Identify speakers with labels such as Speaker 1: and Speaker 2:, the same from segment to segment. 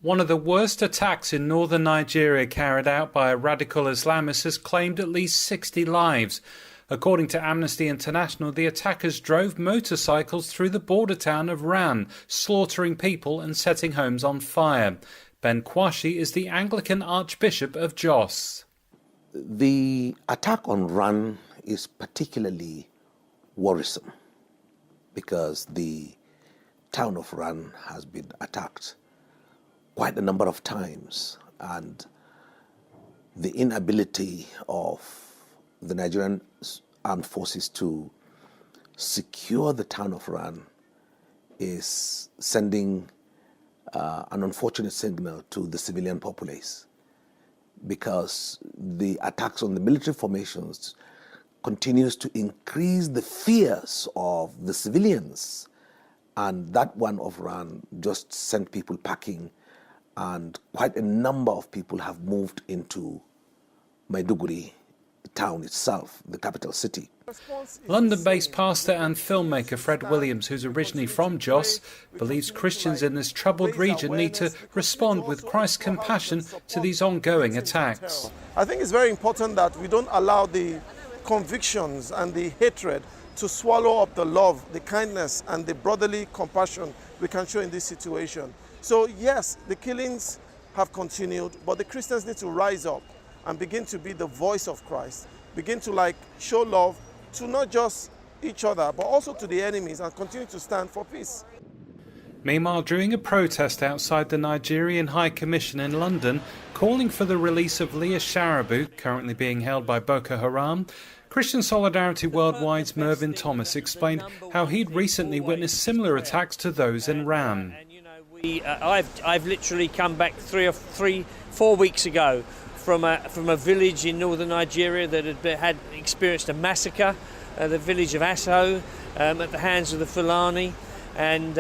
Speaker 1: One of the worst attacks in northern Nigeria carried out by a radical Islamist has claimed at least 60 lives. According to Amnesty International, the attackers drove motorcycles through the border town of Rann, slaughtering people and setting homes on fire. Ben Kwashi is the Anglican Archbishop of Jos.
Speaker 2: The attack on Rann is particularly worrisome because the town of Rann has been attacked quite a number of times, and the inability of the Nigerian armed forces to secure the town of Rann is sending an unfortunate signal to the civilian populace, because the attacks on the military formations continues to increase the fears of the civilians, and that one of Rann just sent people packing, and quite a number of people have moved into Maiduguri town itself, the capital city.
Speaker 1: London-based pastor and filmmaker Fred Williams, who's originally from Jos, believes Christians in this troubled region need to respond with Christ's compassion to these ongoing attacks.
Speaker 3: I think it's very important that we don't allow the convictions and the hatred to swallow up the love, the kindness and the brotherly compassion we can show in this situation. So yes, the killings have continued, but the Christians need to rise up and begin to be the voice of Christ, begin to show love to not just each other, but also to the enemies, and continue to stand for peace.
Speaker 1: Meanwhile, during a protest outside the Nigerian High Commission in London, calling for the release of Leah Sharibu, currently being held by Boko Haram, Christian Solidarity Worldwide's Mervyn Thomas explained how he'd recently witnessed similar attacks to those in Rann.
Speaker 4: I've literally come back 4 weeks ago from a village in northern Nigeria that had experienced a massacre, the village of Aso, at the hands of the Fulani, and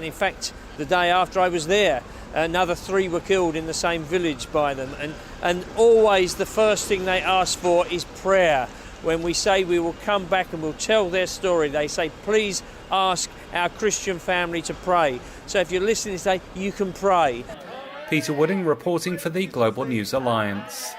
Speaker 4: in fact the day after I was there, another 3 were killed in the same village by them, and always the first thing they ask for is prayer. When we say we will come back and we'll tell their story, they say, please ask our Christian family to pray. So if you're listening today, you can pray.
Speaker 1: Peter Wooding reporting for the Global News Alliance.